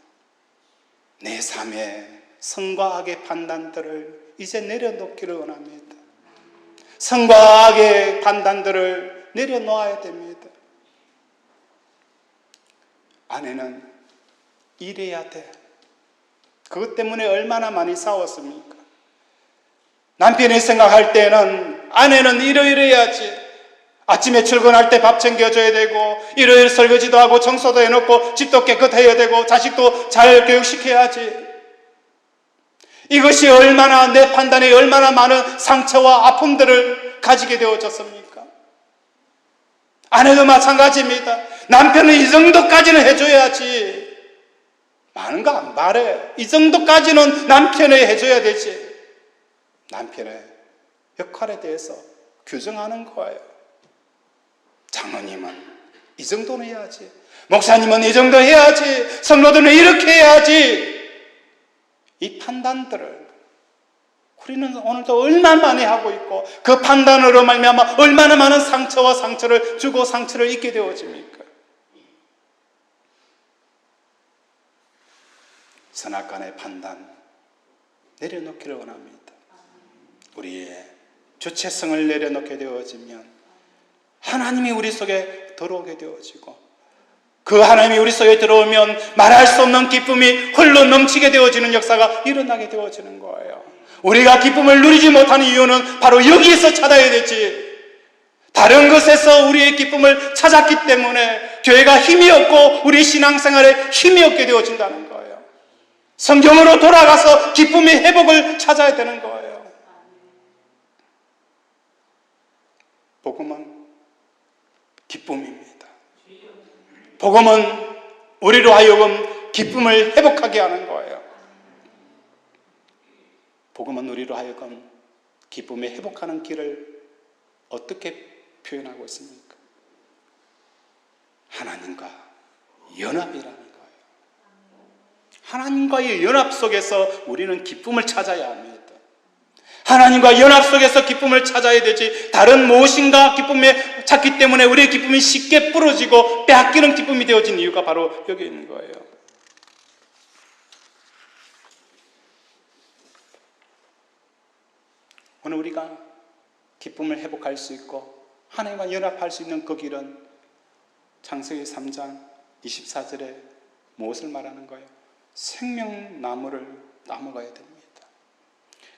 내 삶의 선과 악의 판단들을 이제 내려놓기를 원합니다. 선과 악의 판단들을 내려놓아야 됩니다. 아내는 이래야 돼. 그것 때문에 얼마나 많이 싸웠습니까? 남편이 생각할 때는 아내는 이러이러해야지. 아침에 출근할 때 밥 챙겨줘야 되고, 일요일 설거지도 하고 청소도 해놓고 집도 깨끗해야 되고 자식도 잘 교육시켜야지. 이것이 얼마나 내 판단에 얼마나 많은 상처와 아픔들을 가지게 되어졌습니까? 아내도 마찬가지입니다. 남편은 이 정도까지는 해줘야지. 많은 거 안 바래. 이 정도까지는 남편이 해줘야 되지. 남편의 역할에 대해서 규정하는 거예요. 장로님은 이 정도는 해야지. 목사님은 이 정도 해야지. 성도들은 이렇게 해야지. 이 판단들을 우리는 오늘도 얼마나 많이 하고 있고, 그 판단으로 말미암아 얼마나 많은 상처와 상처를 주고 상처를 입게 되어집니까? 선악간의 판단 내려놓기를 원합니다. 우리의 주체성을 내려놓게 되어지면 하나님이 우리 속에 들어오게 되어지고, 그 하나님이 우리 속에 들어오면 말할 수 없는 기쁨이 흘러 넘치게 되어지는 역사가 일어나게 되어지는 거예요. 우리가 기쁨을 누리지 못하는 이유는 바로 여기에서 찾아야 되지. 다른 것에서 우리의 기쁨을 찾았기 때문에 교회가 힘이 없고 우리 신앙생활에 힘이 없게 되어진다는 거예요. 성경으로 돌아가서 기쁨의 회복을 찾아야 되는 거예요. 복음은 기쁨입니다. 복음은 우리로 하여금 기쁨을 회복하게 하는 거예요. 복음은 우리로 하여금 기쁨에 회복하는 길을 어떻게 표현하고 있습니까? 하나님과 연합이라는 거예요. 하나님과의 연합 속에서 우리는 기쁨을 찾아야 합니다. 하나님과 연합 속에서 기쁨을 찾아야 되지, 다른 무엇인가 기쁨에 찾기 때문에 우리의 기쁨이 쉽게 부러지고 빼앗기는 기쁨이 되어진 이유가 바로 여기 있는 거예요. 오늘 우리가 기쁨을 회복할 수 있고 하나님과 연합할 수 있는 그 길은 창세기 3장 24절에 무엇을 말하는 거예요? 생명나무를 따먹어야 됩니다.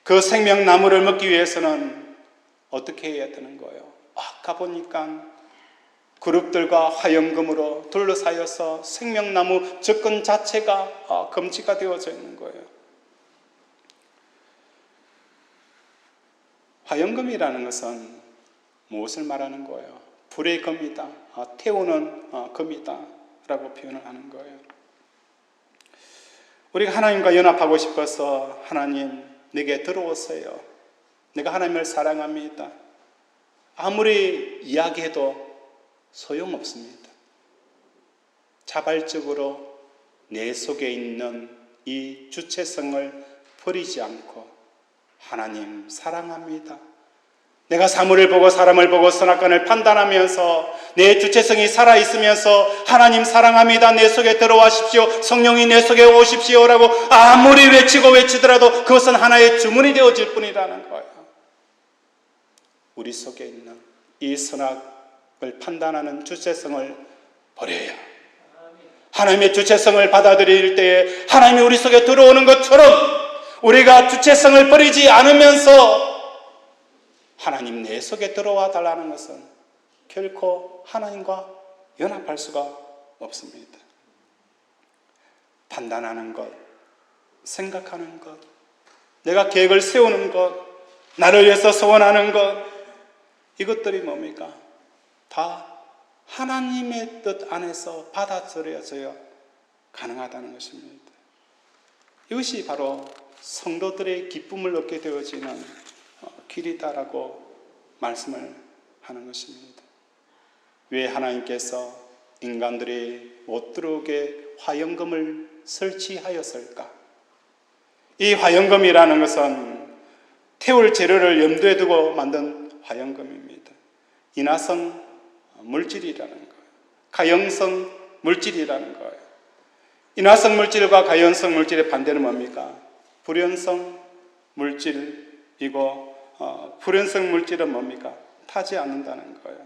그 생명나무를 먹기 위해서는 어떻게 해야 되는 거예요? 가보니까 그룹들과 화염금으로 둘러싸여서 생명나무 접근 자체가 금지가 되어져 있는 거예요. 화염금이라는 것은 무엇을 말하는 거예요? 불의 금이다, 태우는 금이다 라고 표현을 하는 거예요. 우리가 하나님과 연합하고 싶어서 하나님 내게 들어오세요. 내가 하나님을 사랑합니다. 아무리 이야기해도 소용없습니다. 자발적으로 내 속에 있는 이 주체성을 버리지 않고 하나님 사랑합니다. 내가 사물을 보고 사람을 보고 선악간을 판단하면서 내 주체성이 살아있으면서 하나님 사랑합니다, 내 속에 들어와십시오, 성령이 내 속에 오십시오라고 아무리 외치더라도 그것은 하나의 주문이 되어질 뿐이라는 거예요. 우리 속에 있는 이 선악을 판단하는 주체성을 버려야 하나님의 주체성을 받아들일 때에 하나님이 우리 속에 들어오는 것처럼 우리가 주체성을 버리지 않으면서 하나님 내 속에 들어와 달라는 것은 결코 하나님과 연합할 수가 없습니다. 판단하는 것, 생각하는 것, 내가 계획을 세우는 것, 나를 위해서 소원하는 것, 이것들이 뭡니까? 다 하나님의 뜻 안에서 받아들여져야 가능하다는 것입니다. 이것이 바로 성도들의 기쁨을 얻게 되어지는 길이다라고 말씀을 하는 것입니다. 왜 하나님께서 인간들이 못 들어오게 화영금을 설치하였을까? 이 화영금이라는 것은 태울 재료를 염두에 두고 만든 화영금입니다. 인화성 물질이라는 거예요. 가용성 물질이라는 거예요. 인화성 물질과 가연성 물질의 반대는 뭡니까? 불연성 물질이고 불연성 물질은 뭡니까? 타지 않는다는 거예요.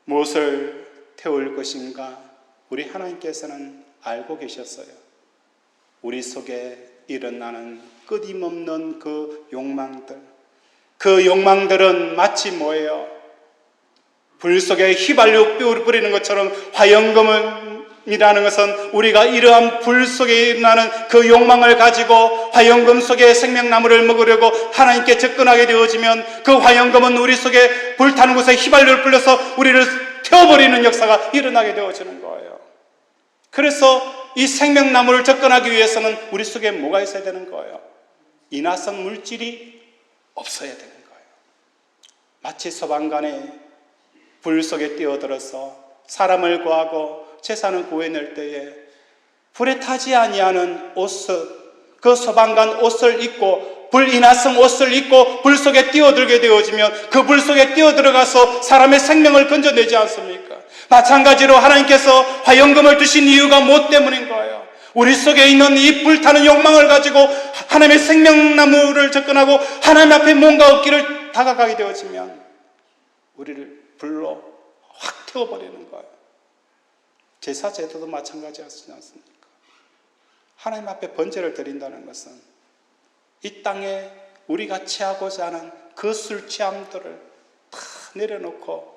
무엇을 태울 것인가? 우리 하나님께서는 알고 계셨어요. 우리 속에 일어나는 끊임없는 그 욕망들, 그 욕망들은 마치 뭐예요? 불 속에 휘발유 뿌리는 것처럼 화영금이라는 것은 우리가 이러한 불 속에 일어나는 그 욕망을 가지고 화영금 속에 생명나무를 먹으려고 하나님께 접근하게 되어지면 그 화영금은 우리 속에 불타는 곳에 휘발유를 뿌려서 우리를 태워버리는 역사가 일어나게 되어지는 거예요. 그래서 이 생명나무를 접근하기 위해서는 우리 속에 뭐가 있어야 되는 거예요? 인화성 물질이 없어야 되는 거예요. 마치 소방관이 불 속에 뛰어들어서 사람을 구하고 재산을 구해낼 때에 불에 타지 아니하는 옷을, 그 소방관 옷을 입고 불인화성 옷을 입고 불 속에 뛰어들게 되어지면 그 불 속에 뛰어들어가서 사람의 생명을 건져내지 않습니까? 마찬가지로 하나님께서 화영금을 두신 이유가 무엇 때문인 거예요? 우리 속에 있는 이 불타는 욕망을 가지고 하나님의 생명나무를 접근하고 하나님 앞에 뭔가 얻기를 다가가게 되어지면 우리를 불로 확 태워버리는 거예요. 제사 제도도 마찬가지하지 않습니까? 하나님 앞에 번제를 드린다는 것은 이 땅에 우리가 취하고자 하는 그 술 취함들을 다 내려놓고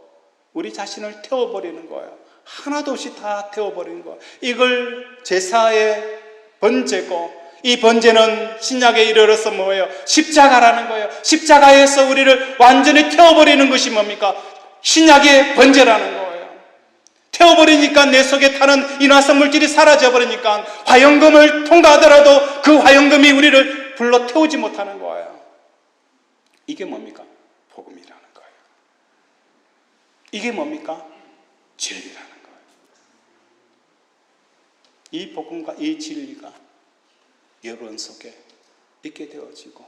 우리 자신을 태워버리는 거예요. 하나도 없이 다 태워버리는 거예요. 이걸 제사의 번제고, 이 번제는 신약에 이르러서 뭐예요? 십자가라는 거예요. 십자가에서 우리를 완전히 태워버리는 것이 뭡니까? 신약의 번제라는 거예요. 태워버리니까 내 속에 타는 인화성 물질이 사라져버리니까 화영금을 통과하더라도 그 화영금이 우리를 불러 태우지 못하는 거예요. 이게 뭡니까? 복음이라는 거예요. 이게 뭡니까? 진리라는 거예요. 이 복음과 이 진리가 여러분 속에 있게 되어지고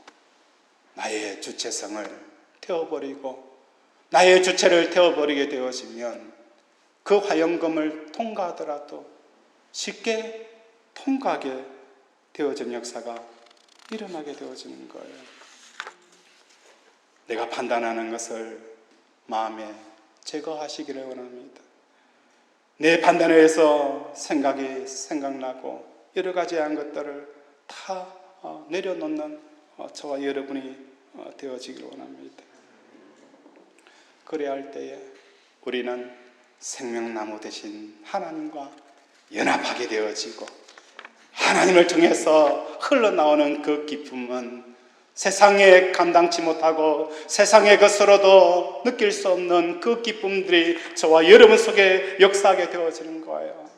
나의 주체성을 태워버리고 나의 주체를 태워버리게 되어지면 그 화영금을 통과하더라도 쉽게 통과하게 되어진 역사가 일어나게 되어지는 거예요. 내가 판단하는 것을 마음에 제거하시기를 원합니다. 내 판단에 의해서 생각이 생각나고 여러 가지한 것들을 다 내려놓는 저와 여러분이 되어지기를 원합니다. 그래야 할 때에 우리는 생명나무 대신 하나님과 연합하게 되어지고 하나님을 통해서 흘러나오는 그 기쁨은 세상에 감당치 못하고 세상의 것으로도 느낄 수 없는 그 기쁨들이 저와 여러분 속에 역사하게 되어지는 거예요.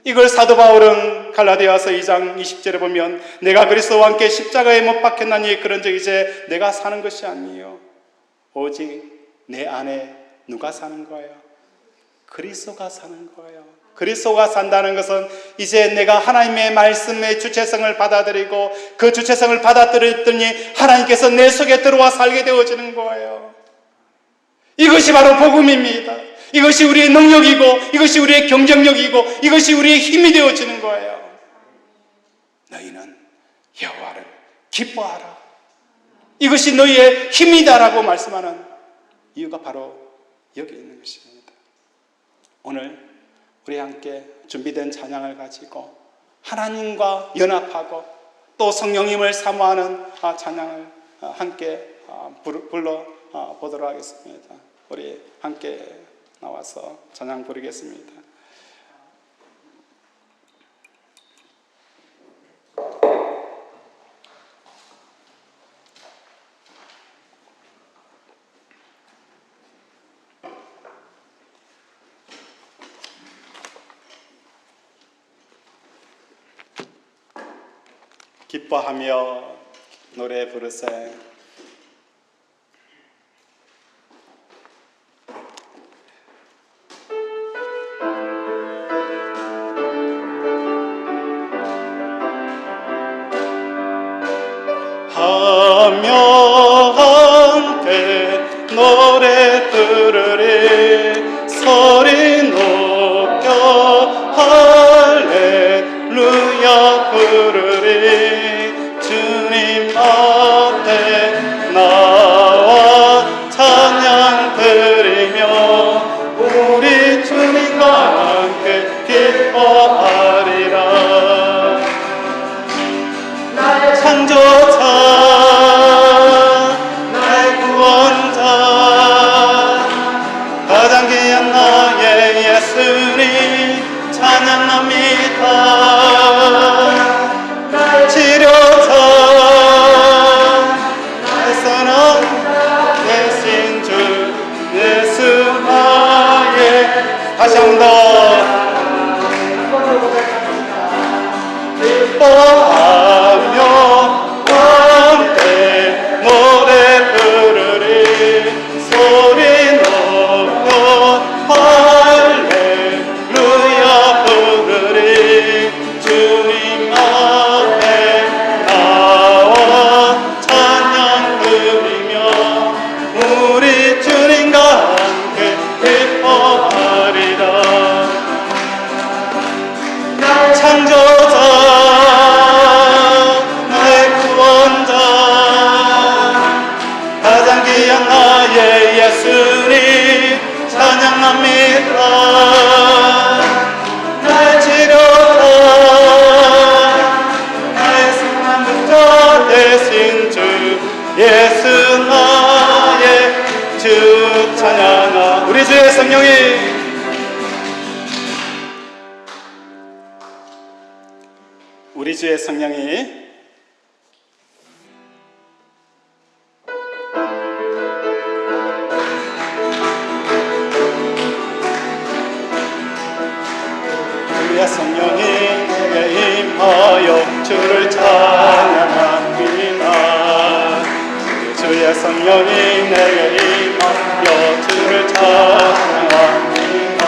이걸 사도 바울은 갈라디아서 2장 20절에 보면 내가 그리스도와 함께 십자가에 못 박혔나니 그런즉 이제 내가 사는 것이 아니요 오직 내 안에 누가 사는 거예요? 그리스도가 사는 거예요. 그리스도가 산다는 것은 이제 내가 하나님의 말씀의 주체성을 받아들이고 그 주체성을 받아들였더니 하나님께서 내 속에 들어와 살게 되어지는 거예요. 이것이 바로 복음입니다. 이것이 우리의 능력이고 이것이 우리의 경쟁력이고 이것이 우리의 힘이 되어지는 거예요. 너희는 여호와를 기뻐하라. 이것이 너희의 힘이다라고 말씀하는 이유가 바로 여기 있는 것입니다. 오늘 우리 함께 준비된 찬양을 가지고 하나님과 연합하고 또 성령님을 사모하는 찬양을 함께 불러 보도록 하겠습니다. 우리 함께 나와서 찬양 부르겠습니다. 기뻐하며 노래 부르세. 하며 함께 노래 부르리 소리 높여 할렐루야 부르리 주님 앞에 나와 찬양 드리며 우리 주님과 함께 기뻐하리라. 창조자 나의 구원자 가장 귀한 나의 예수님 찬양합니다. 치료자 나의 사랑 대신 주 예수 나의 다시 한 번 더 기뻐하며 함께 노래 부르리 소리 높여 할렐루야 부르리 주님 앞에 나와 찬양 드리며 우리 주님과 함께 기뻐하리라. 창조자 나의 구원자 가장 귀한 나의 예수님 찬양합니다. 나의 치료자 나의 사랑자 대신 주 예수 나의 주 찬양하 우리 주의 성령이 우리 주의 성령이 주의 성령이 내게 임하여 주를 찬양합니다. 주의 성령이 내게 임하여 주를 찬양합니다.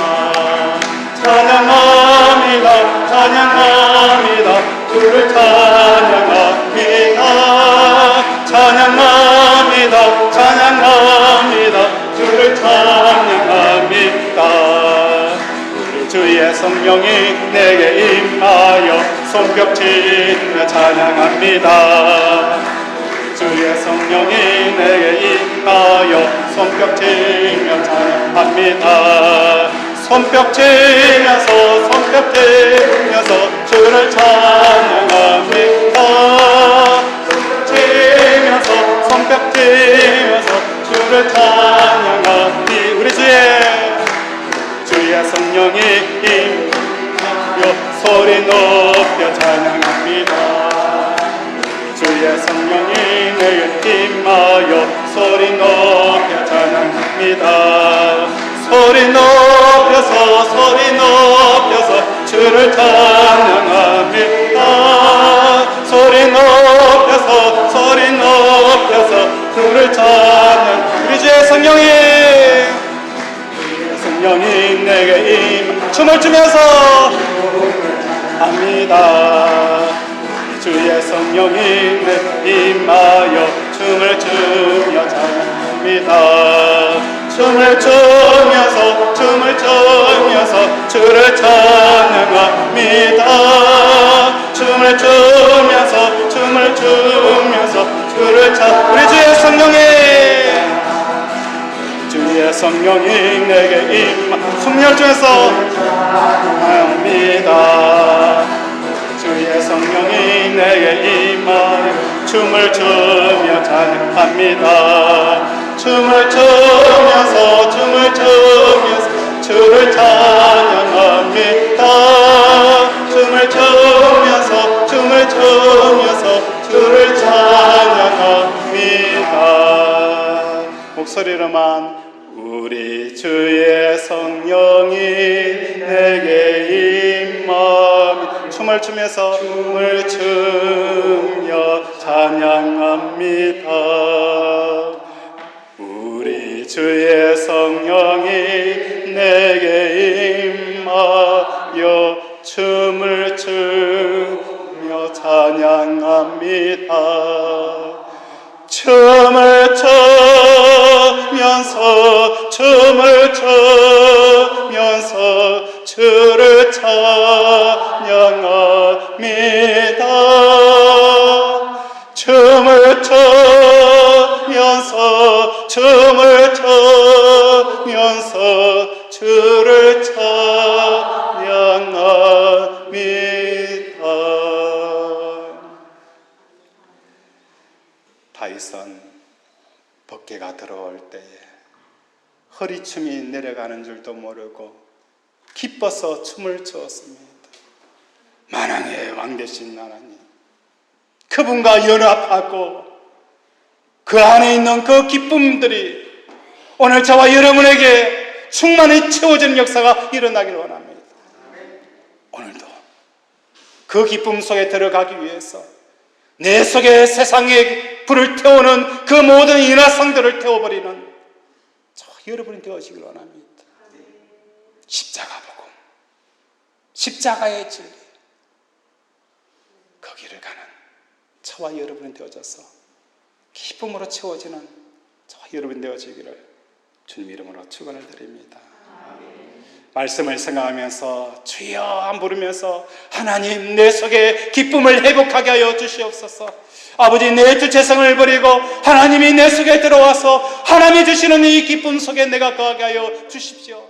찬양합니다. 찬양합니다. 주를 찬양합니다. 찬양합니다. 찬양합니다. 주를 찬양합니다. 우리 주의 성령이 내게 임하여 손뼉치며 찬양합니다. 주의 성령이 내게 임하여 손뼉치며 찬양합니다. 손뼉치면서 주를 찬양합니다. 손뼉치면서 주를 찬양합니다. 우리 주의 성령이 임하여 소리 높여 찬양합니다. 주의 성령이 내게 임하여 소리 높여 찬양합니다. 소리 높여서 주를 찬양합니다. 소리 높여서 주를 찬양 우리 주의 성령이 내게 춤을 추면서 합니다. 주의 성령이 내게 임하여 춤을 추며 찬양합니다. 춤을 추면서 주를 찬양합니다. 춤을 추면서 주를 우리 주의 성령이 내게 숨열중에서 찬양합니다. 주의 성령이 내게 임하여 춤을 추며 찬양합니다. 춤을 추면서 주를 찬양합니다. 춤을 추면서 주를 찬양합니다. 목소리로만 우리 주의 성령이 내게 임하여 춤을 춤을 추면서 춤을 추며 찬양합니다. 우리 주의 성령이 내게 임하여 춤을 추며 찬양합니다. 춤을 추면서 주를 찬양합니다. 춤을 추면서 주를 찬양합니다. 다윗은 법궤가 들어올 때에 허리춤이 내려가는 줄도 모르고 기뻐서 춤을 추었습니다. 만왕의 왕 되신 하나님, 그분과 연합하고 그 안에 있는 그 기쁨들이 오늘 저와 여러분에게 충만히 채워지는 역사가 일어나기를 원합니다. 오늘도 그 기쁨 속에 들어가기 위해서 내 속에 세상에 불을 태우는 그 모든 인화상들을 태워버리는 저와 여러분이 되어지길 원합니다. 십자가 복음, 십자가의 진리, 거기를 가는 저와 여러분이 되어져서 기쁨으로 채워지는 저와 여러분이 되어지기를 주님 이름으로 축원을 드립니다. 말씀을 생각하면서 주여 부르면서 하나님 내 속에 기쁨을 회복하게 하여 주시옵소서. 아버지, 내 주체성을 버리고 하나님이 내 속에 들어와서 하나님이 주시는 이 기쁨 속에 내가 거하게 하여 주십시오.